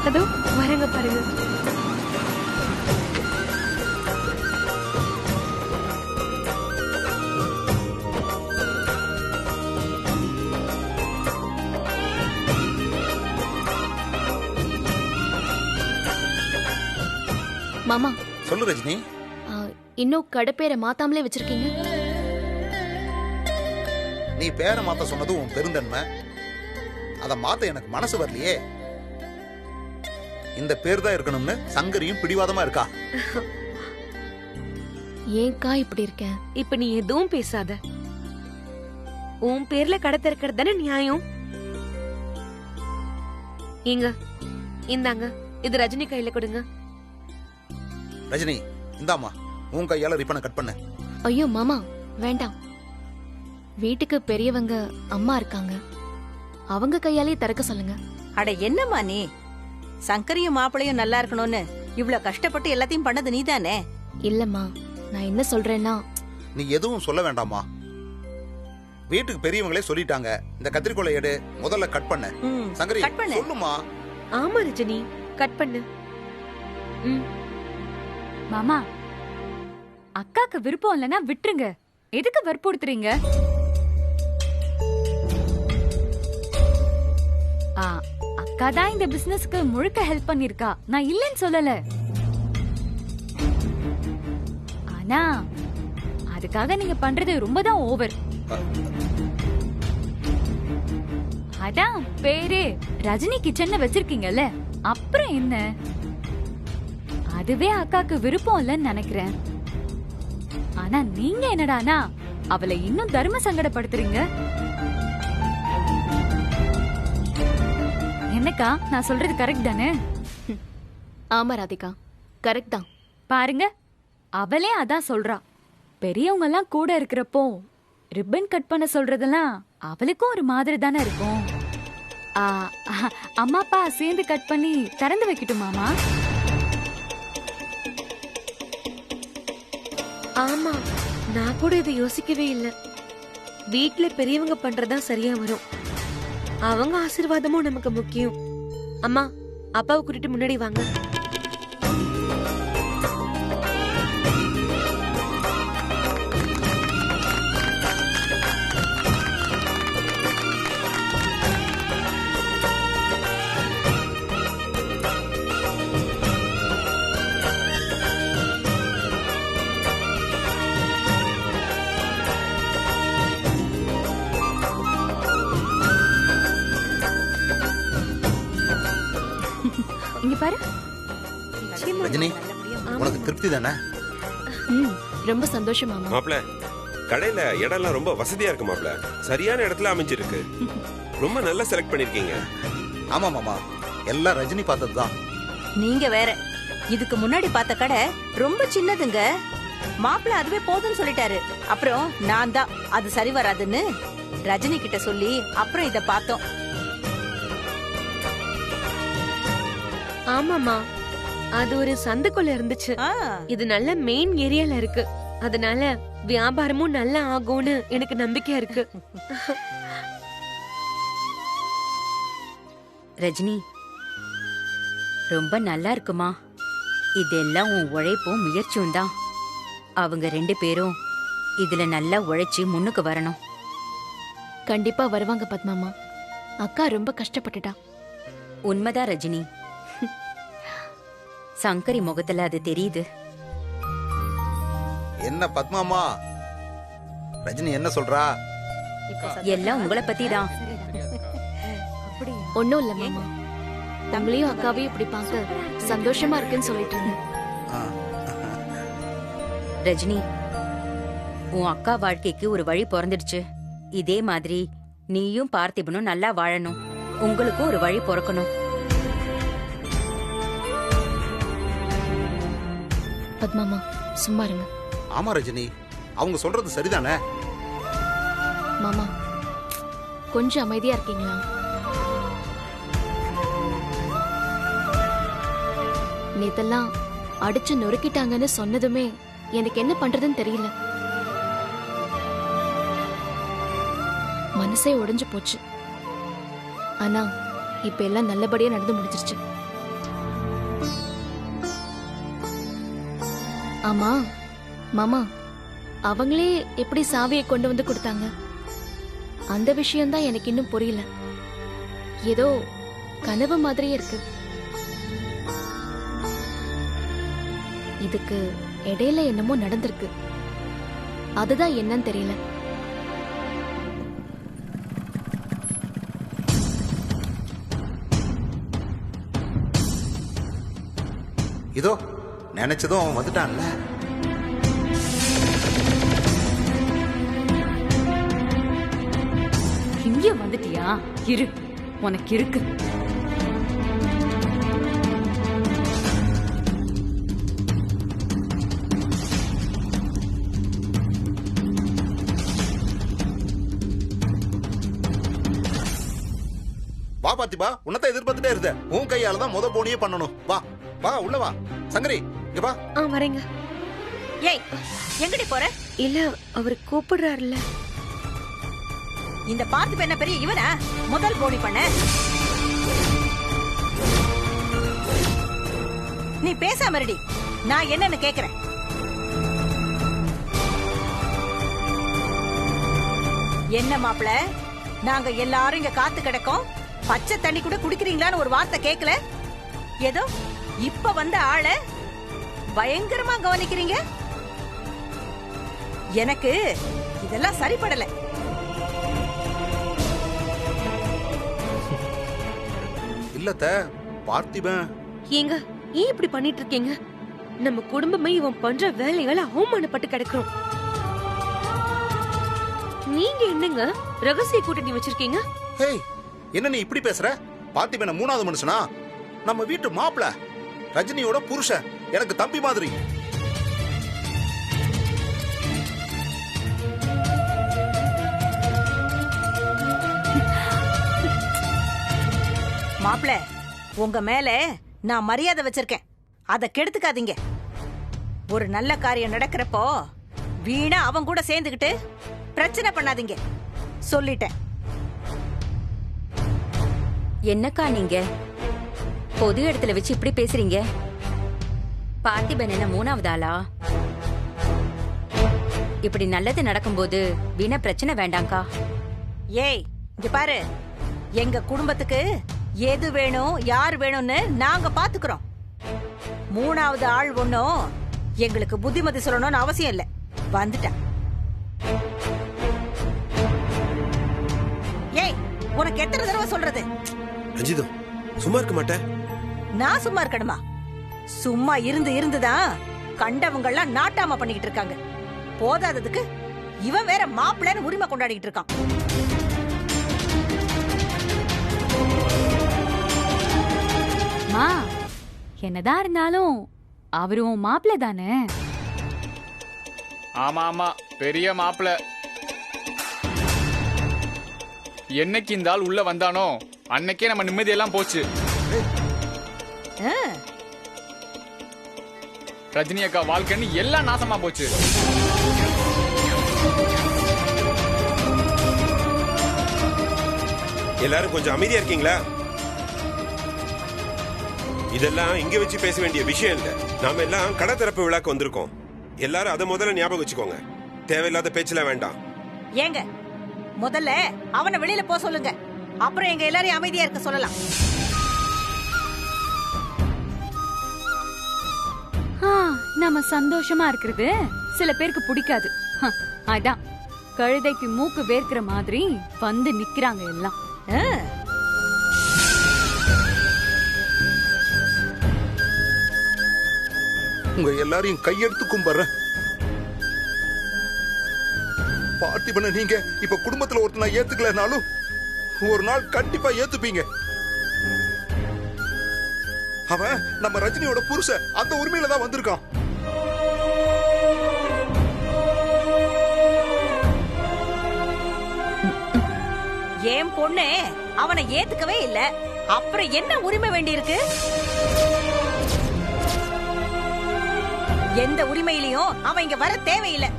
அதோ வரங்க பாருங்க. மாமா சொல்லு ரஜினி. இன்னும் கடை பேரை மாத்தாமலே வச்சிருக்கீங்க. நீ பேரை மாத்த சொன்னது உன் பெருந்தன்மை. அதை மாத்த எனக்கு மனசு வரலையே. இந்த பேர் தான் இருக்கணும்னு சங்கரியும் பிடிவாதமா இருக்கா. ஏன்க்கா இப்படி இருக்கேன்? இப்ப நீ எதுவும் பேசாத. உன் பேர்ல கடை திறக்கிறது தானே நியாயம். இங்க இந்தாங்க, இது ரஜினி கையில கொடுங்க. ரஜினி இந்தாமா, உன் கையால ரிப்பனை கட் பண்ண. ஐயோ மாமா வேண்டாம். வீட்டுக்கு பெரியவங்க அம்மா இருக்காங்க, அவங்க கையாலே திறக்க சொல்லுங்க. அட என்னம்மா நீ, சங்கரியும் மாப்பிளையும் நல்லா இருக்கணும்னு இவ்வளவு கஷ்டப்பட்டு எல்லாத்தையும் பண்ணது நீதானே. இல்லம்மா, நான் என்ன சொல்றேன்னா. நீ எதுவும் சொல்ல வேண்டாமா. வீட்டுக்கு பெரியவங்களே சொல்லிட்டாங்க, இந்த கத்திரிக்கோலை எடு, முதல்ல கட் பண்ண. சங்கரி கட் பண்ணு. சொல்லுமா. ஆமா ரஜினி, கட் பண்ணு. மாமா, அக்காக்கு விருப்பம் இல்லைன்னா விட்டுருங்க. எதுக்கு வற்புறுத்துறீங்க? அக்கா தான் இந்த பிசினஸ்க்கு முழுக்க ஹெல்ப் பண்ணிருக்கா, நான் இல்லைன்னு சொல்லல. ஆனா அதுக்காக நீங்க பண்றது ரொம்ப தான் ஓவர். அதான் பேரே ரஜினி கிச்சன் வச்சிருக்கீங்கல்ல, அப்புறம் என்ன? அதுவே அக்காக்கு விருப்பம் இல்லைன்னு நினைக்கிறேன். ஆனா நீங்க என்னடானா அவளை இன்னும் தர்ம சங்கடப்படுத்துறீங்க. என்னக்கா, நான் சொல்றது கரெக்ட் தானே? ஆமா ராதிகா, கரெக்ட் தான். பாருங்க, அவளே அதான் சொல்றா. பெரியவங்க எல்லாம் கூட இருக்கிறப்போ ரிப்பன் கட் பண்ண சொல்றதெல்லாம் அவளுக்கும் ஒரு மாதிரி தானே இருக்கும். அம்மா அப்பா சேர்ந்து கட் பண்ணி திறந்து வைக்கட்டுமாமா? ஆமா, நான் கூட இதை யோசிக்கவே இல்ல. வீட்ல பெரியவங்க பண்றதா சரியா வரும். அவங்க ஆசீர்வாதமும் நமக்கு முக்கியம். அம்மா, அப்பாவை கூட்டிட்டு முன்னாடி வாங்க. இங்க பாரு ரஜினி, உனக்கு திருப்தி தானே? ரொம்ப சந்தோஷம் மாமா. மாப்ள, கடையில இடம்லாம் ரொம்ப வசதியா இருக்கு மாப்ள. சரியான இடத்துல அமைஞ்சிருக்கு. ரொம்ப நல்லா செலக்ட் பண்ணிருக்கீங்க. ஆமா மாமா, எல்லாம் ரஜினி பார்த்ததுதான். நீங்க வேற, இதுக்கு முன்னாடி பார்த்த கடை ரொம்ப சின்னதுங்க. மாப்பிள்ள அதுவே போதும்னு சொல்லிட்டாரு. அப்புறம் நான் தான் அது சரி வராதுன்னு ரஜினி கிட்ட சொல்லி அப்புறம் இத பார்த்தோம். ஆமாமா, அது ஒரு சந்துக்குள்ள இருந்துச்சு. இது நல்ல மெயின் ஏரியால இருக்கு. அதனால வியாபாரமும் நல்லா ஆகும்னு எனக்கு நம்பிக்கை இருக்கு. ரஜினி, ரொம்ப நல்லா இருக்குமா. இதெல்லாம் உன் உழைப்பும் முயற்சியும் தான். அவங்க 2 பேரும் இதுல நல்லா உழைச்சி முன்னுக்கு வரணும். கண்டிப்பா வருவாங்க பத்மாமா. அக்கா ரொம்ப கஷ்டப்பட்டுட்டா. உண்மைதான் ரஜினி, சங்கரி முகத்துல அது தெரியுது. என்ன பத்மாமா, ரஜினி என்ன சொல்றா? எல்லாம் உங்களை பத்தி தான். ஒண்ணும் இல்ல மாமா, உங்களையும் அக்காவையும் இப்படி பார்க்க சந்தோஷமா இருக்குன்னு சொல்லிட்டு இருந்தேன். ரஜினி, உன் அக்கா வாழ்க்கைக்கு ஒரு வழி பிறந்துடுச்சு. இதே மாதிரி நீயும் பார்த்திபனும் நல்லா வாழணும். உங்களுக்கும் ஒரு வழி பிறக்கணும். பத்மாமா சும்மா இருங்க. ஆமா ரஜினி, அவங்க சொல்றது சரிதானே? மாமா கொஞ்சம் அமைதியா இருக்கீங்களா? நேத்தெல்லாம் அடிச்சு நொறுக்கிட்டாங்கன்னு சொன்னதுமே எனக்கு என்ன பண்றதுன்னு தெரியல. மனசே உடைஞ்சு போச்சு. ஆனா இப்ப எல்லாம் நல்லபடியா நடந்து முடிஞ்சிருச்சு. ஆமா மாமா, அவங்களே எப்படி சாவியை கொண்டு வந்து கொடுத்தாங்க? அந்த விஷயம்தான் எனக்கு இன்னும் புரியல. ஏதோ கனவு மாதிரியே இருக்கு. இதுக்கு இடையில என்னமோ நடந்திருக்கு. அதுதான் என்னன்னு தெரியல. இதோ நினைச்சதும் அவன் வந்துட்டான்ல. இங்க வந்துட்டியா? இரு, உனக்கு இருக்கு. வா பாத்திபா, உன்னதான் எதிர்பார்த்துட்டே இருந்த. உன் கையால தான் முத போனியே பண்ணணும். வா வா, உள்ள வா. சங்கரி இங்க வா. வரேங்க. ஏய், எங்கடி போற? இல்ல, அவர் கூப்பிடுறாருல. இந்த பார்த்து என்ன பெரிய இவனா முதல் போனி பண்ண? நீ பேசாம இருடி, நான் என்னன்னு கேக்குறேன். என்ன மாப்பிள, நாங்க எல்லாரும் இங்க காத்து கிடக்கோம், பச்சை தண்ணி கூட குடிக்கிறீங்களான்னு ஒரு வார்த்தை கேட்கல. ஏதோ இப்ப வந்த ஆள பயங்கரமா கவனிக்கிறீங்க. எனக்கு இதெல்லாம் சரிப்படல. இல்லத்த பார்த்திபன். ஏங்க, ஏன் இப்படி பண்ணிட்டு இருக்கீங்க? நம்ம குடும்பமே இவன் பண்ற வேலைகளை அவமானப்பட்டு கிடக்குறோம். நீங்க என்னங்க ரகசிய கூட்டணி வச்சிருக்கீங்க? ஹேய், என்ன நீ இப்படி பேசுற? பார்த்திபன் மூணாவது மனுஷனா? நம்ம வீட்டு மாப்பிள, ரஜினியோட புருஷன், எனக்கு தம்பி மாதிரி. மாப்பிள, உங்க மேல நான் மரியாதை வச்சிருக்கேன், அத கெடுத்துக்காதீங்க. ஒரு நல்ல காரியம் நடக்கிறப்போ வீணா அவன் கூட சேர்ந்துகிட்டு பிரச்சனை பண்ணாதீங்க, சொல்லிட்டேன். என்னக்கா நீங்க பொது இடத்துல வச்சு இப்படி பேசுறீங்க? பார்த்திபன் என்ன மூணாவது ஆளா? இப்படி நல்லது நடக்கும்போது வீணா பிரச்சனை வேண்டாம்க்கா. ஏய், இங்க பாரு, எங்க குடும்பத்துக்கு எது வேணும் யார் வேணும்னு நாங்க பாத்துக்கிறோம். மூணாவது ஆள் ஒண்ணும் எங்களுக்கு புத்திமதி சொல்லணும்னு அவசியம் இல்ல. வந்துட்டேன். ஏய், உனக்கு எத்தனை தடவை சொல்றது? ரஞ்சிதம், சும்மா இருக்க மாட்டேன். நான் சும்மா இருக்கணுமா? சும்மா இருந்து இருந்துதான் கண்டவங்க எல்லாம் நாட்டாம பண்ணிக்கிட்டு இருக்காங்க. போதாததுக்கு இவன் வேற மாப்பிள்ளைன்னு உரிமை கொண்டாடிட்டு இருக்கான். மா, என்னதான் இருந்தாலும் அவரும் மாப்பிள்ள தானே? ஆமா ஆமா, பெரிய மாப்பிள்ள. என்னைக்கு இந்த ஆள் உள்ள வந்தானோ அன்னைக்கே நம்ம நிம்மதியெல்லாம் போச்சு. ரஜினி அக்கா வாழ்க்கைன்னு எல்லாம் நாசமா போச்சு. எல்லாரும் கொஞ்சம் அமைதியா இருக்கீங்களா? இதெல்லாம் இங்க வச்சு பேச வேண்டிய விஷயம் இல்ல. நாம எல்லாம் கடை திறப்பு விழாக்கு வந்திருக்கோம். எல்லாரும் அதை முதல்ல ஞாபகம் வச்சுக்கோங்க. தேவையில்லாத பேச்செல்லாம் வேண்டாம். ஏங்க, முதல்ல அவனை வெளியில போ சொல்லுங்க, அப்புறம் எங்க எல்லாரையும் அமைதியா இருக்க சொல்லலாம். நம்ம சந்தோஷமா இருக்கிறது சில பேருக்கு பிடிக்காது. அதான் கழுதைக்கு மூக்கு வேர்க்கிற மாதிரி வந்து நிக்கிறாங்க எல்லாம். உங்க எல்லாரையும் கையெடுத்து கும்பிடுறேன். பார்த்திபனை நீங்க இப்ப குடும்பத்துல ஒருத்தனா ஏத்துக்கலனாலும் ஒரு நாள் கண்டிப்பா ஏத்துப்பீங்க. அவன் நம்ம ரஜினியோட புருஷன், அந்த உரிமையில தான் வந்திருக்கான். ஏன் பொண்ணு அவனை ஏத்துக்கவே இல்ல, அப்புறம் என்ன உரிமை வேண்டி இருக்கு? எந்த உரிமையிலையும் அவன் இங்க வர தேவையில்லை.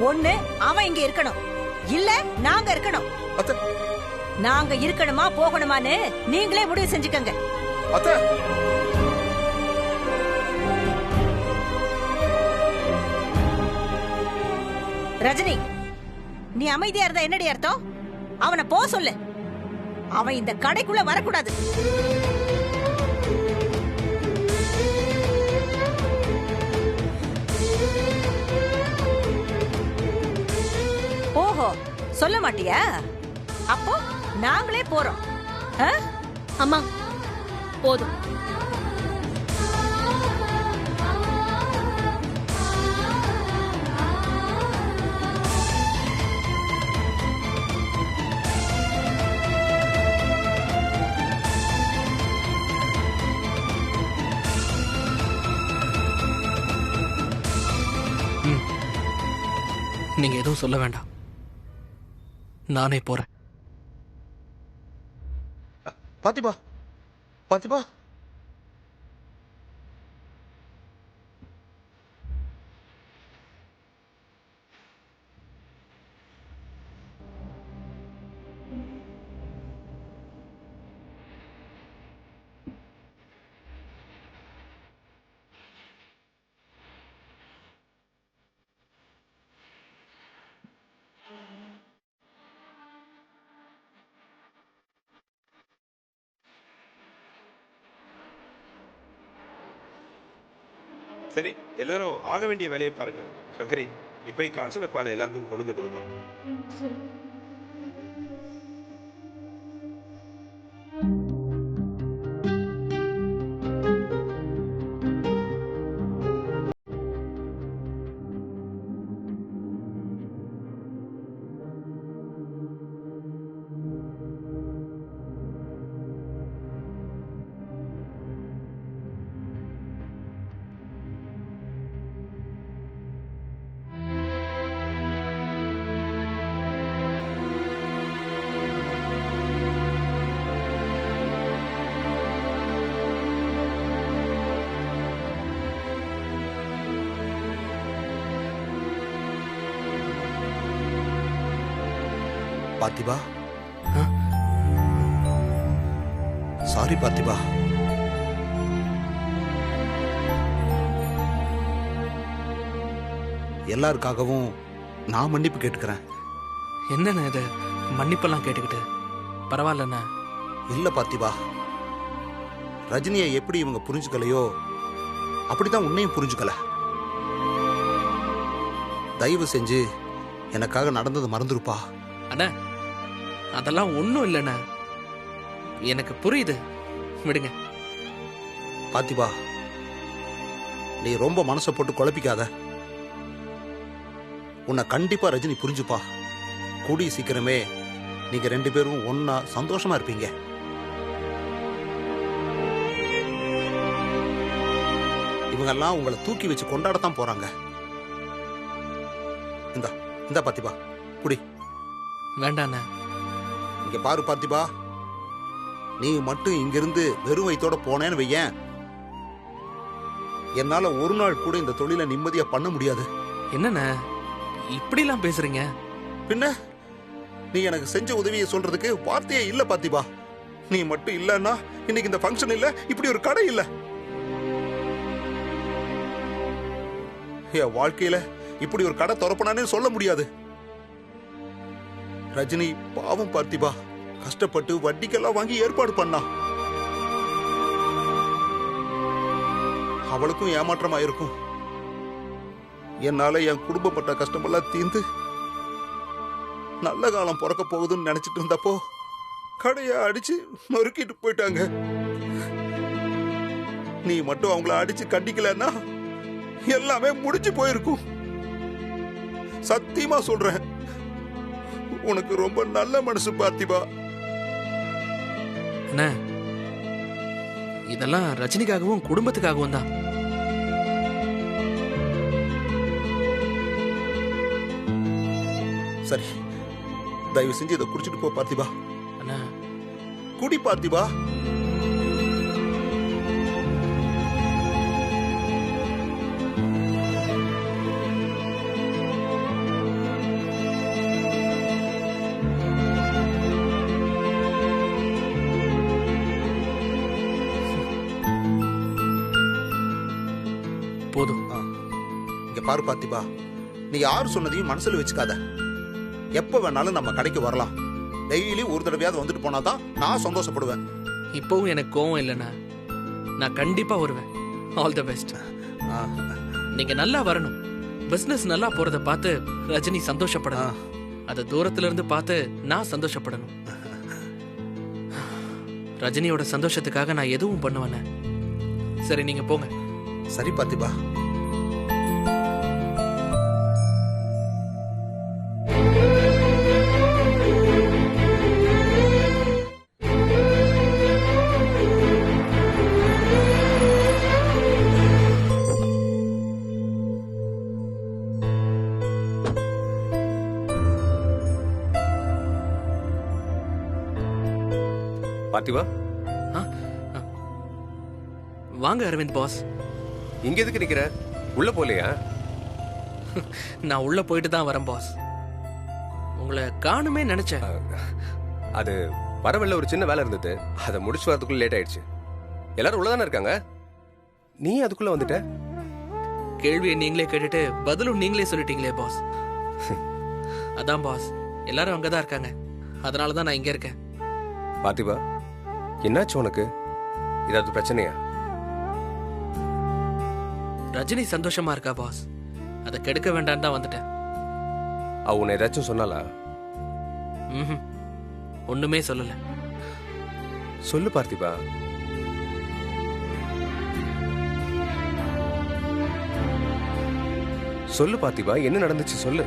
ஒண்ணு அவன் இங்க இருக்கணும், இல்ல நாங்க இருக்கணும். நாங்க இருக்கணுமா போகணுமான்னு நீங்களே முடிவு செஞ்சுக்கங்க. ரஜினி, நீ அமைதியா இருந்தா என்னடி அர்த்தம்? அவனை போ சொல்லு. அவன் இந்த கடைக்குள்ள வரக்கூடாது. ஓஹோ, சொல்ல மாட்டியா? அப்போ நாங்களே போறோம். அம்மா போதும். நீங்க எதுவும் சொல்ல வேண்டாம், நானே போறேன். பாத்திமா, பாத்திமா, சரி, எல்லாரும் ஆக வேண்டிய வேலையை பாருங்க. சங்கரி, இப்ப காசு வைப்பால எல்லாருக்கும் கொண்டு கொடுக்கும். பாத்திபா, சாரி பாத்திபா. எல்லாருக்காகவும் நான் மன்னிப்பு கேட்டுக்கிறேன். என்னண்ணே இது மன்னிப்பெல்லாம் கேட்டுக்கிட்டு? பரவாயில்லண்ணே. இல்ல பாத்திபா, ரஜினியை எப்படி இவங்க புரிஞ்சுக்கலையோ அப்படிதான் உன்னையும் புரிஞ்சுக்கல. தயவு செஞ்சு எனக்காக நடந்தது மறந்துருப்பா. அண்ணா, அதெல்லாம் ஒண்ணும் இல்லைண்ணா, எனக்கு புரியுது, விடுங்க. பாத்திபா, நீ ரொம்ப மனசை போட்டு குழப்பிக்காத. உன்னை கண்டிப்பா ரஜினி புரிஞ்சுப்பா. கூடிய சீக்கிரமே நீங்க 2 பேரும் ஒன்னா சந்தோஷமா இருப்பீங்க. இவங்கெல்லாம் உங்களை தூக்கி வச்சு கொண்டாடத்தான் போறாங்க. இந்த பாத்திபா, குடி. வேண்டாண்ண. இங்க பாரு பாத்திபா, நீ மட்டும் இங்கிருந்து வெறும் வயித்தோட போனேன்னு வையேன், என்னால ஒரு நாள் கூட இந்த தொழிலை நிம்மதியா பண்ண முடியாது. என்னண்ண இப்படிலாம் பேசுறீங்க? பின்ன நீ எனக்கு செஞ்ச உதவியை சொல்றதுக்கு வார்த்தையே இல்ல பாத்திபா. நீ மட்டும் இல்லன்னா இன்னைக்கு இந்த ஃபங்க்ஷன் இல்ல, இப்படி ஒரு கடை இல்ல. என் வாழ்க்கையில இப்படி ஒரு கடை திறப்பனானே சொல்ல முடியாது. ரஜினி பாவம் பார்த்திபா, கஷ்டப்பட்டு வட்டிக்கெல்லாம் வாங்கி ஏற்பாடு பண்ணா. அவளுக்கும் ஏமாற்றமா இருக்கும். என்னால என் குடும்பப்பட்ட கஷ்டமெல்லாம் தீர்ந்து நல்ல காலம் பிறக்க போகுதுன்னு நினைச்சிட்டு இருந்தப்போ கடையை அடிச்சு நொறுக்கிட்டு போயிட்டாங்க. நீ மட்டும் அவங்கள அடிச்சு கண்டிக்கலன்னா எல்லாமே முடிஞ்சு போயிருக்கும். சத்தியமா சொல்றேன், உனக்கு ரொம்ப நல்ல மனசு பார்த்திபா. அண்ணா, இதெல்லாம் ரஜினிக்காகவும் குடும்பத்துக்காகவும் தான். சரி, தயவு செஞ்சு இதை குடிச்சிட்டு போ பார்த்திபா. அண்ணா, குடி பார்த்திபா. போதும். இங்க பாரு பார்த்திபா, நீ யார் சொன்னதையும் மனசுல வச்சுக்காத. எப்ப வேணாலும் நம்ம கடைக்கு வரலாம். டெய்லி ஒரு தடவையாவது வந்துட்டு போனாதான் நான் சந்தோஷப்படுவேன். இப்பவும் எனக்கு கோவம் இல்லைண்ணா. நான் கண்டிப்பா வருவேன். All the best. நீங்க நல்லா வரணும். பிசினஸ் நல்லா போறத பார்த்து ரஜினி சந்தோஷப்படணும். அத தூரத்துல இருந்து பார்த்து நான் சந்தோஷப்படணும். ரஜினியோட சந்தோஷத்துக்காக நான் எதுவும் பண்ணுவேன். சரி, நீங்க போங்க. சரி பார்த்திபா. பார்த்திபா, வாங்க அரவிந்த் பாஸ். இங்க எதுக்கு நிக்கிற? உள்ள போலையா? நான் உள்ள போயிட்டு தான் வரேன் பாஸ். உங்களை காணுமே நினைச்சேன். அது வரவெல்ல ஒரு சின்ன வேலை இருந்தது. அதை முடிச்சு வரதுக்குள்ள லேட் ஆயிடுச்சு. எல்லாரும் உள்ளதானே இருக்காங்க. நீ அதுக்குள்ள வந்துட்ட? கேள்வியை நீங்களே கேட்டுட்டு பதிலும் நீங்களே சொல்லிட்டீங்களே பாஸ். அதான் பாஸ், எல்லாரும் அங்கதான் இருக்காங்க. அதனாலதான் நான் இங்க இருக்கேன். பார்த்திபா, என்னாச்சு உனக்கு? ஏதாவது பிரச்சனையா? ரஜினி சந்தோஷமா இருக்கா பாஸ். அதை கெடுக்க வேண்டாம் தான் வந்துட்டேன். அவ உன்னை ஏதாச்சும் சொன்னாலா? ஒண்ணுமே சொல்லல. சொல்லு பார்த்திபா. சொல்லு பார்த்திபா, என்ன நடந்துச்சு சொல்லு.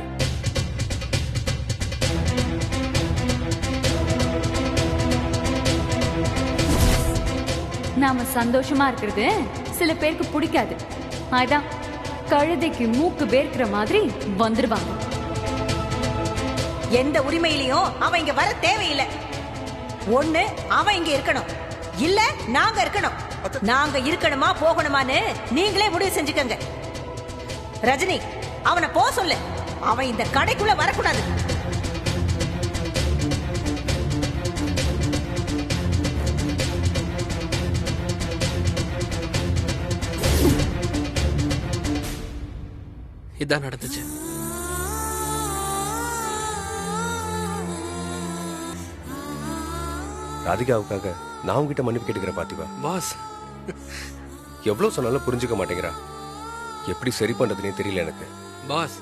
நாம சந்தோஷமா இருக்கிறது சில பேருக்கு பிடிக்காது. அதான் கழுதைக்கு மூக்கு வேர்க்கிற மாதிரி வந்துருவாங்க. எந்த உரிமையிலையும் அவன் இங்க வர தேவையில்லை. ஒண்ணு அவன் இங்க இருக்கணும், இல்ல நாங்க இருக்கணும். நாங்க இருக்கணுமா போகணுமான்னு நீங்களே முடிவு செஞ்சுக்கங்க. ரஜினி, அவனை போ சொல்லு. அவன் இந்த கடைக்குள்ள வரக்கூடாது. இதான் நடந்துச்சு. ராதிகாவுக்காக நான் உங்ககிட்ட மன்னிப்பு கேட்டுக்கிறேன் பார்த்திபா. பாஸ், எவ்வளவு சொன்னாலும் புரிஞ்சுக்க மாட்டேங்கிறா. எப்படி சரி பண்றதுனே தெரியல எனக்கு. பாஸ்,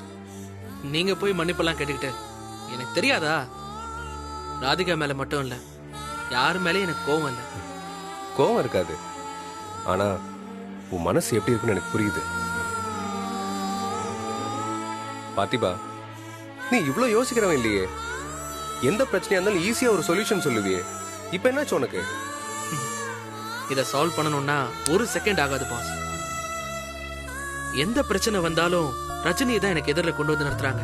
நீங்க போய் மன்னிப்பெல்லாம் கேட்டுக்கிட்டு எனக்கு தெரியாதா? ராதிகா மேல மட்டும் இல்ல, யாரு மேலே எனக்கு கோவம் இல்ல. கோவம் இருக்காது, ஆனா உன் மனசு எப்படி இருக்குன்னு எனக்கு புரியுது. பார்த்திபா, நீ இவ்வளவு யோசிக்கிறவன் இல்லையே. எந்த பிரச்சனையா இருந்தாலும் ஈஸியா ஒரு சொல்யூஷன் சொல்லுவியே. இப்ப என்னாச்சு உனக்கு? இத சால்வ் பண்ணணும்னா ஒரு செகண்ட் ஆகாது பாஸ். எந்த பிரச்சனை வந்தாலும் ரஜினியை தான் எனக்கு எதிரில் கொண்டு வந்து நிறுத்துறாங்க.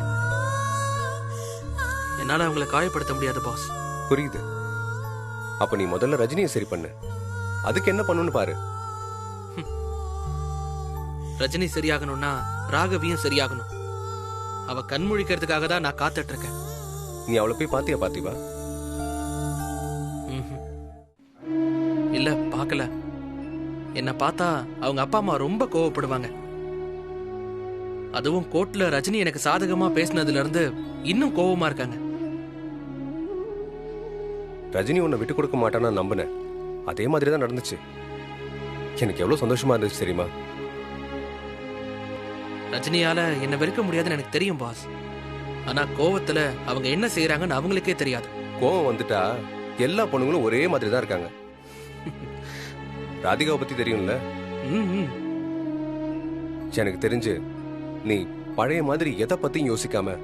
என்னால அவங்களை காயப்படுத்த முடியாது பாஸ். புரியுது. அப்ப நீ முதல்ல ரஜினியை சரி பண்ணு. அதுக்கு என்ன பண்ணணும்னு பாரு. ரஜினி சரியாகணும்னா ராகவியும் சரியாகணும். அவ கண்முழிக்கிறதுக்காக தான் நான் காத்துட்டு இருக்கேன். நீ அவளை போய் பாத்தியா பார்த்திபா? இல்ல, பார்க்கல. என்ன பார்த்தா அவங்க அப்பா அம்மா ரொம்ப கோவப்படுவாங்க. அதுவும் கோர்ட்ல ரஜினி எனக்கு சாதகமா பேசினதுல இருந்து இன்னும் கோவமா இருக்காங்க. ரஜினி உன்னை விட்டு கொடுக்க மாட்டான்னு நம்பினேன். அதே மாதிரி தான் நடந்துச்சு. எனக்கு எவ்வளவு சந்தோஷமா இருந்துச்சு தெரியுமா? ரஜினியால என்ன வெறுக்க முடியாதுன்னு எனக்கு தெரியும் பாஸ். ஆனா கோவத்துல அவங்க என்ன செய்யறாங்கன்னு அவங்களுக்கே தெரியாது. கோவம் வந்துட்டா எல்லா பொண்ணுங்களும் ஒரே மாதிரி தான் இருக்காங்க. ராதிகாவை பத்தி தெரியும்ல? எனக்கு தெரிஞ்சு நீ பழைய மாதிரி எதை பத்தியும் யோசிக்காம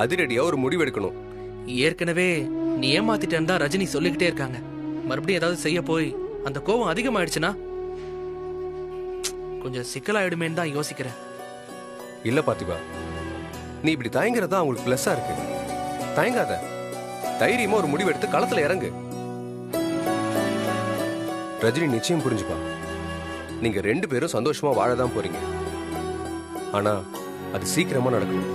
அதிரடியா ஒரு முடிவு எடுக்கணும். ஏற்கனவே நீ ஏமாத்திட்டேன்னு தான் ரஜினி சொல்லிக்கிட்டே இருக்காங்க. மறுபடியும் ஏதாவது செய்ய போய் அந்த கோவம் அதிகமாயிடுச்சுன்னா கொஞ்சம் சிக்கலாயிடுமேன்னு தான் யோசிக்கிறேன். இல்ல பார்த்திபா, நீ இப்படி தயங்குறதா அவங்களுக்கு பிளஸ்ஸா இருக்கு. தயங்காத, தைரியமா ஒரு முடிவு எடுத்து களத்துல இறங்கு. ரஜினி நிச்சயம் புரிஞ்சுப்பா. நீங்க 2 பேரும் சந்தோஷமா வாழதான் போறீங்க. ஆனா அது சீக்கிரமா நடக்கணும்.